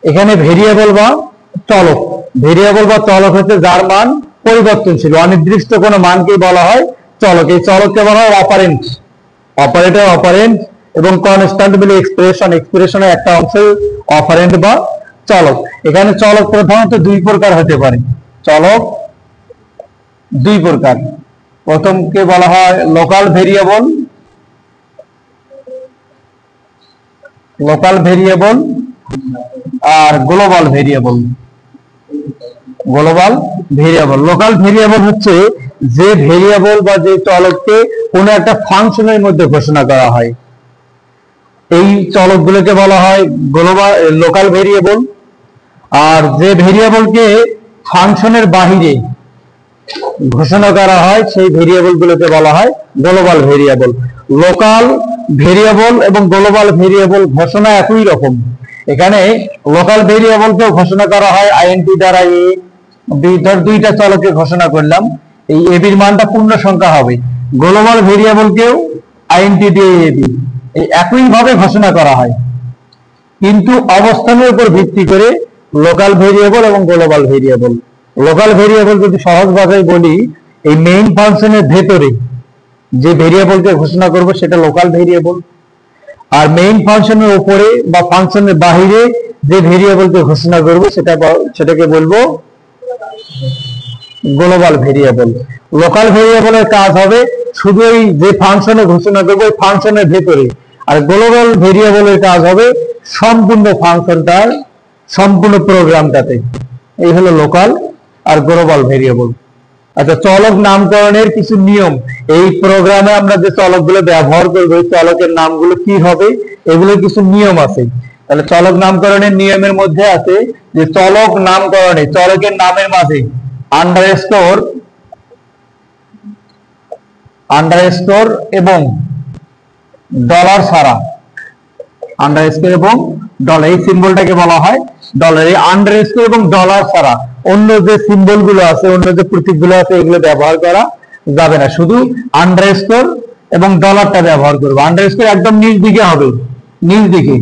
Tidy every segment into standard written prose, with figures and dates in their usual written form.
এখানে ভেরিয়েবল বা চলক, ভেরিয়েবল বা চলক হচ্ছে যার মান পরিবর্তনশীল, অনির্দিষ্ট কোনো মানকে বলা হয় চলক। এই চলককে বলা হয় অপারেন্ট, অপারেটর অপারেন্ট, এবং কনস্ট্যান্ট বলে এক্সপ্রেশন, এক্সপ্রেশনের একটা অংশ অপারেন্ট বা চলক। এখানে চলক প্রধানত দুই প্রকার হতে পারে, চলক দুই প্রকার। প্রথমকে বলা হয় লোকাল ভেরিয়েবল, লোকাল ভেরিয়েবল আর global variable. Global variable, local variable হচ্ছে যে ভেরিয়েবল বা যে চলককে কোনো একটা ফাংশনের মধ্যে ঘোষণা করা হয়, এই চলকগুলোকে বলা হয় গ্লোবাল লোকাল ভেরিয়েবল। আর যে ভেরিয়েবলকে ফাংশনের বাহিরে ঘোষণা করা হয় সেই ভেরিয়েবল গুলোকে বলা হয় গ্লোবাল ভেরিয়েবল। লোকাল ভেরিয়েবল এবং গ্লোবাল ভেরিয়েবল ঘোষণা একই রকম। এখানে লোকাল ভেরিয়েবলকেও ঘোষণা করা হয় আইএনটি দ্বারা, এ ধর দুইটা চলকে ঘোষণা করলাম, এই এবির মানটা পূর্ণ সংখ্যা হবে। গ্লোবাল ভেরিয়েবলকেও আইএনটি দিয়ে এবি, এই একই ভাবে ঘোষণা করা হয়, কিন্তু অবস্থানের উপর ভিত্তি করে লোকাল ভেরিয়েবল এবং গ্লোবাল ভেরিয়েবল। লোকাল ভেরিয়েবল যদি সহজ ভাবে বলি, এই মেইন ফাংশনের ভেতরে যে ভেরিয়েবলকে ঘোষণা করব সেটা লোকাল ভেরিয়েবল, আর মেইন ফাংশনের উপরে বা ফাংশনের বাহিরে যে ভেরিয়েবলকে ঘোষণা করব সেটাকে বলবো গ্লোবাল ভেরিয়েবল। লোকাল ভেরিয়েবলের কাজ হবে শুধু এই যে ফাংশনে ঘোষণা করব ওই ফাংশনের ভেতরে, আর গ্লোবাল ভেরিয়েবলের কাজ হবে সম্পূর্ণ ফাংশনটার সম্পূর্ণ প্রোগ্রামটাতে। এই হলো লোকাল আর গ্লোবাল ভেরিয়েবল। আচ্ছা, চলক নামকরণের কিছু নিয়ম, এই প্রোগ্রামে আমরা যে চলকগুলো ব্যবহার করব এই চলকের নামগুলো কি হবে, এগুলো কিছু নিয়ম আছে। তাহলে চলক নামকরণের নিয়মের মধ্যে আছে যে চলক নামকরণে চলকের নামের মাঝে আন্ডারস্কোর এবং ডলার ছাড়া, আন্ডারস্কোর এবং ডলার, এই সিম্বলটাকে বলা হয় ডলার। এই আন্ডারস্কোর এবং ডলার ছাড়া অন্য যে সিম্বল গুলো আছে, অন্য যে প্রতীকগুলো আছে এগুলো ব্যবহার করা যাবে না, শুধু আন্ডারস্কোর এবং ডলারটা ব্যবহার করবো। আন্ডারস্কোর একদম নিচ দিকে হবে, নিচ দিকে,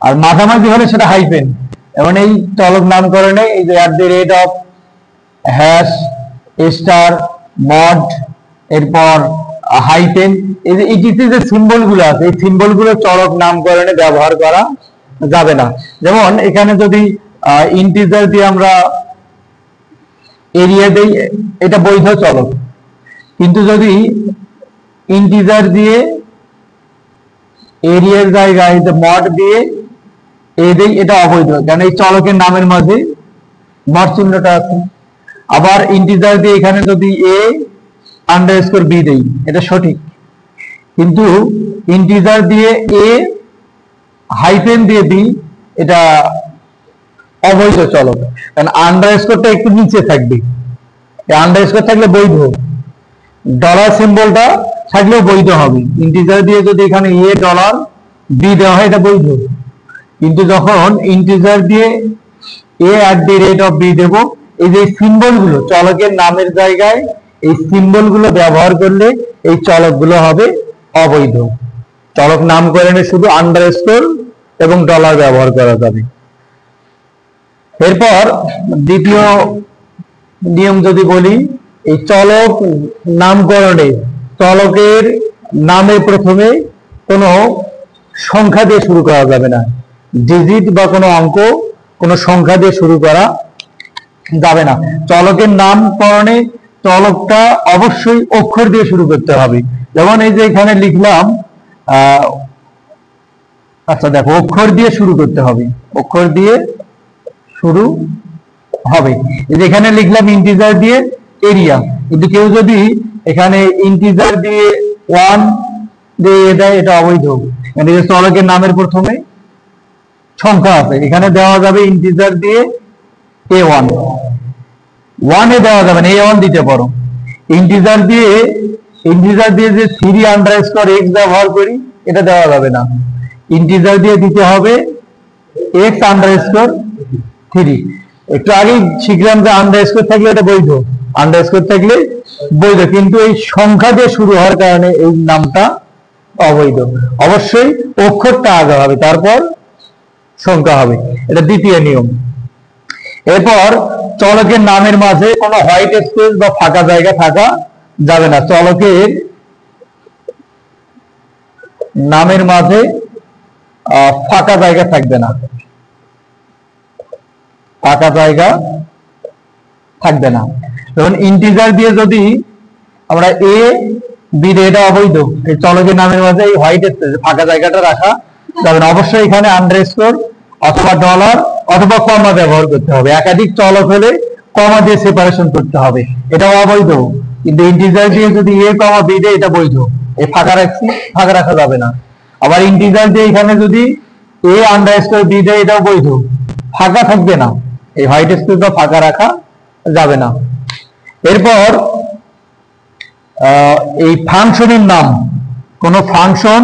আর মাঝামাঝি হলে সেটা হাইফেন। এবং এই চলক নামকরণে এই যে @ হ্যাশ স্টার মড এরপর হাইফেন, এই যে ইটিসি যে সিম্বল গুলো আছে এই সিম্বল গুলো চলক নামকরণে ব্যবহার করা যাবে না। যেমন এখানে যদি ইন্টিজার দিয়ে আমরা এরিয়া দেই, এটা বৈধ চলক, কিন্তু যদি ইন্টিজার দিয়ে এরিয়ার জায়গায় মড দিয়ে এ দেই, এটা অবৈধ, কারণ এই চলকের নামের মাঝে মড চিহ্নটা আছে। আবার ইন্টিজার দিয়ে এখানে যদি a_b দেই, এটা সঠিক, কিন্তু ইন্টিজার দিয়ে a হাইফেন দিয়ে দিই, এটা অবৈধ চলক, কারণ আন্ডারস্কোরটা একটু নিচে থাকবে, আন্ডারস্কোর থাকলে বৈধ, ডলার সিম্বলটা থাকলেও বৈধ হবে। ইন্টিজার দিয়ে যদি এখানে $b দেওয়া হয় এটা বৈধ, কিন্তু যখন ইন্টিজার দিয়ে a@b দেব, এই যে সিম্বল গুলো চলকের নামের জায়গায় এই সিম্বল গুলো ব্যবহার করলে এই চলক গুলো হবে অবৈধ। চলক নামকরণে শুধু আন্ডারস্কোর এবং ডলার ব্যবহার করা যাবে। এরপর দ্বিতীয় নিয়ম যদি বলি, এই চলক নামকরণে চলকের নামে প্রথমে কোনো সংখ্যা দিয়ে শুরু করা যাবে না, ডিজিট বা কোনো অঙ্ক, কোনো সংখ্যা দিয়ে শুরু করা যাবে না। চলকের নামকরণে চলকটা অবশ্যই অক্ষর দিয়ে শুরু করতে হবে। যেমন এই যে এখানে লিখলাম, আচ্ছা দেখো, অক্ষর দিয়ে শুরু করতে হবে, অক্ষর দিয়ে শুরু হবে। এই যে এখানে লিখলাম ইন্টিজার দিয়ে এরিয়া, কিন্তু কেউ যদি এখানে ইন্টিজার দিয়ে 1 দিয়ে দেয় এটা অবৈধ, মানে চলকের নামের প্রথমে সংখ্যা আছে, এখানে দেওয়া যাবে ইন্টিজার দিয়ে a1, 1 এ দেওয়া যাবে না, a1 দিতে পারো। ইন্টিজার দিয়ে যে 3_x ব্যবহার করি এটা দেওয়া যাবে না, ইন্টিজার দিয়ে দিতে হবে x_3। একটু আগে শিখলাম যে আন্ডারস্কোর থাকলে এটা বৈধ, আন্ডারস্কোর থাকলে বৈধ, কিন্তু এই সংখ্যা দিয়ে শুরু হওয়ার কারণে এই নামটা অবৈধ। অবশ্যই অক্ষরটা আগে হবে, তারপর সংখ্যা হবে। এটা দ্বিতীয় নিয়ম। এরপর চলকের নামের মাঝে কোনো হোয়াইট স্পেস বা ফাঁকা জায়গা থাকা যাবে না। চলকের নামের মাঝে ফাঁকা জায়গা থাকবে না, ফাঁকা জায়গা থাকবে না। যেমন ইন্টিজার দিয়ে যদি আমরা এ বি, এটা অবৈধ। এই চলকের নামের মাঝে এই হোয়াইট স্পেস ফাঁকা জায়গাটা রাখা যাবে না। অবশ্যই এখানে আন্ডারস্কোর অথবা ডলার অথবা কমা ব্যবহার করতে হবে। একাধিক চলক হলে কমা দিয়ে সেপারেশন করতে হবে, এটাও অবৈধ। কিন্তু ইন্টিজার দিয়ে যদি এ কমা বি দেয়, এটা বৈধ। এই ফাঁকা রাখছি, ফাঁকা রাখা যাবে না। আবার ইন্টিজার দিয়ে এখানে যদি এ আন্ডারস্কোর বি দেয়, এটাও বৈধ, ফাঁকা থাকবে না। এই হোয়াইট স্পেস বা ফাঁকা রাখা যাবে না। এরপর এই ফাংশনের নাম, কোন ফাংশন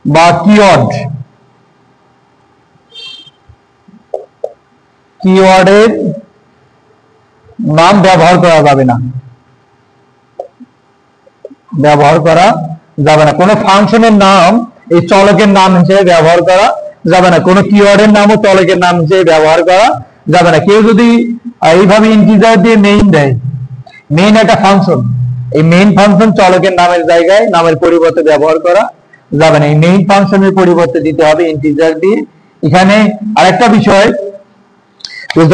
বা কিওয়ার্ডের নাম ব্যবহার করা যাবে না, ব্যবহার করা যাবে না। কোন ফাংশনের নাম এই চলকের নাম হিসেবে ব্যবহার করা যাবে না। কোন কিওয়ার্ডের নামও চলকের নাম হিসেবে ব্যবহার করা যাবে না। কেউ যদি এইভাবে ইন্টিজার দিয়ে মেইন দেয়, মেইন একটা ফাংশন, এই মেইন ফাংশন চলকের নামের জায়গায় নামের পরিবর্তে ব্যবহার করা যাবে না। এই মেইন ফাংশনের পরিবর্তে দিতে হবে ইন্টিজার দিয়ে। এখানে আরেকটা বিষয়,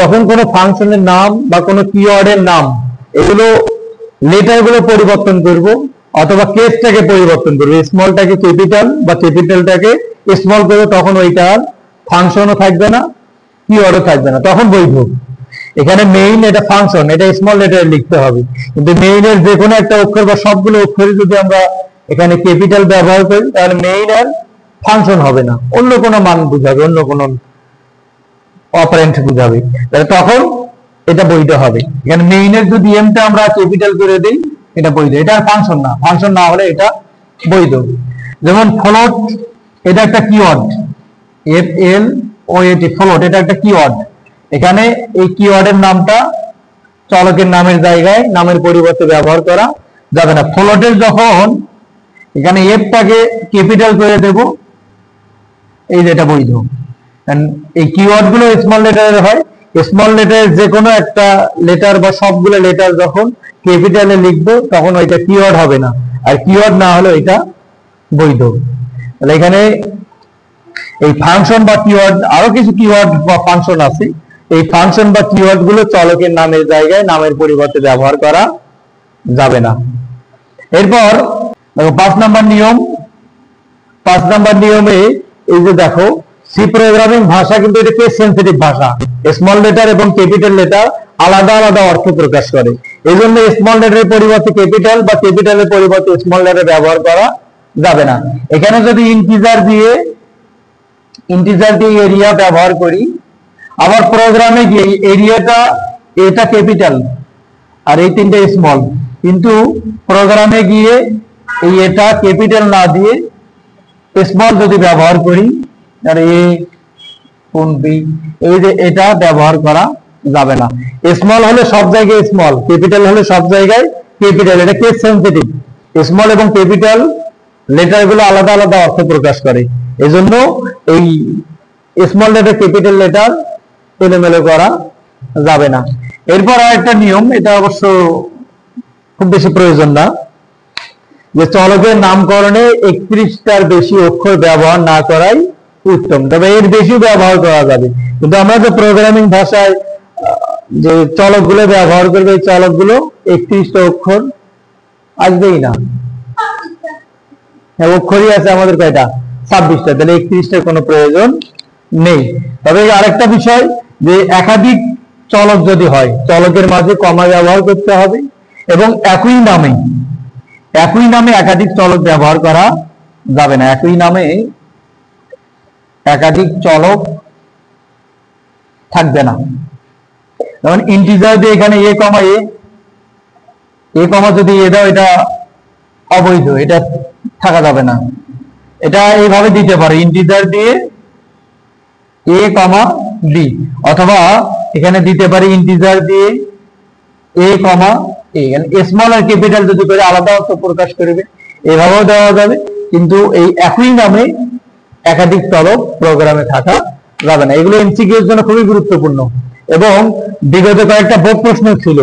যখন কোনো ফাংশনের নাম বা কোনো কিওয়ার্ডের নাম, এগুলো লেটার গুলো পরিবর্তন করব অথবা কেসটাকে পরিবর্তন করব, স্মলটাকে ক্যাপিটাল বা ক্যাপিটালটাকে স্মল করব, তখন ওইটার ফাংশনও থাকবে না, কিওয়ার্ডও থাকবে না, তখন বৈধ। এখানে মেইন এটা ফাংশন, এটা স্মল লেটারে লিখতে হবে। কিন্তু মেইনের যে কোনো একটা অক্ষর বা সবগুলো অক্ষরে যদি আমরা এখানে ক্যাপিটাল ব্যবহার করি, তাহলে মেইন আর ফাংশন হবে না, অন্য কোনো মান বুঝাবে, অন্য কোনো অপারেন্ট বুঝাবে, তখন এটা বৈধ হবে। এখানে মেইনের যদি এমটা আমরা ক্যাপিটাল করে দিই, এটা বৈধ। এটা ফাংশন না, ফাংশন না হলে এটা বৈধ। যেমন ফ্লোট, এটা একটা কিওয়ার্ড, FLOAT, ফ্লোট, এটা একটা কিওয়ার্ড। এখানে এই কিওয়ার্ডের নামটা চলকের নামের জায়গায় নামের পরিবর্তে ব্যবহার করা যাবে না। ফ্লোটের যখন এখানে এফটাকে ক্যাপিটাল করে দেব, এই যেটা বৈধ। এই কিওয়ার্ড গুলো স্মল লেটারের হয়, স্মল লেটারের যে কোনো একটা লেটার বা সবগুলো লেটার যখন ক্যাপিটালে লিখবো, তখন ওইটা কিওয়ার্ড হবে না, আর কিওয়ার্ড না হলে এটা বৈধ। তাহলে এখানে এই ফাংশন বা কিওয়ার্ড, আরো কিছু কিওয়ার্ড বা ফাংশন আছে, এই ফাংশন বা কিওয়ার্ড গুলো চলকের নামের জায়গায় নামের পরিবর্তে ব্যবহার করা যাবে না। এরপর 5 নম্বর নিয়ম। 5 নম্বর নিয়মে এই যে দেখো, সি প্রোগ্রামিং ভাষা কিন্তু এটা কেস সেনসিটিভ ভাষা। স্মল লেটার এবং ক্যাপিটাল লেটার আলাদা আলাদা অর্থ প্রকাশ করে। এই জন্য স্মল লেটারের পরিবর্তে ক্যাপিটাল বা ক্যাপিটালের পরিবর্তে স্মল লেটার ব্যবহার করা যাবে না। এখানে যদি ইন্টিজার দিয়ে এরিয়া ব্যবহার করি, আবার প্রোগ্রামে গিয়ে এরিয়াটা, এটা ক্যাপিটাল আর এই তিনটা স্মল, কিন্তু প্রোগ্রামে গিয়ে এই এটা ক্যাপিটাল না দিয়ে স্মল যদি ব্যবহার করি, আর এ কোন বি, এই যে এটা ব্যবহার করা যাবে না। স্মল হলে সব জায়গায় স্মল, ক্যাপিটাল হলে সব জায়গায় ক্যাপিটাল। এটা কেস সেনসিটিভ। স্মল এবং ক্যাপিটাল লেটার গুলো আলাদা আলাদা অর্থ প্রকাশ করে, এজন্য এই স্মল লেটার ক্যাপিটাল লেটার এলোমেলো করা যাবে না। এরপর আরেকটা নিয়ম, এটা অবশ্য খুব বেশি প্রয়োজন না, যে চলকের নামকরণে 31টার বেশি অক্ষর ব্যবহার না করাই উত্তম, তবে এর বেশি ব্যবহার করা যাবে। কিন্তু আমরা যে প্রোগ্রামিং ভাষায় যে চলকগুলো ব্যবহার করবে, এই চলকগুলো 31টা অক্ষর আসবেই না। হ্যাঁ, অক্ষরই আছে আমাদের কয়টা? 26টা, তাহলে 31টার কোনো প্রয়োজন নেই। তবে আরেকটা বিষয়, যে একাধিক চলক যদি হয়, চলকের মাঝে কমা ব্যবহার করতে হবে, এবং একই নামে একাধিক চলক ব্যবহার করা যাবে না। একই নামে একাধিক চলক থাকবে না। যেমন ইন্টিজার দিয়ে এখানে এ কমা যদি এ দাও, এটা অবৈধ, এটা থাকা যাবে না। এটা এইভাবে দিতে পারে, ইন্টিজার দিয়ে এ কমা বি, অথবা এখানে দিতে পারি ইন্টিজার দিয়ে এ কমা এ। স্মল আর ক্যাপিটাল যদি করে আলাদা অর্থ প্রকাশ করবে, এভাবেও দেওয়া যাবে। কিন্তু এই একই নামে একাধিক চলক প্রোগ্রামে থাকা যাবে না। এগুলো এমসিকিউ এর জন্য খুবই গুরুত্বপূর্ণ এবং বিগত কয়েকটা বোর্ড প্রশ্ন ছিল।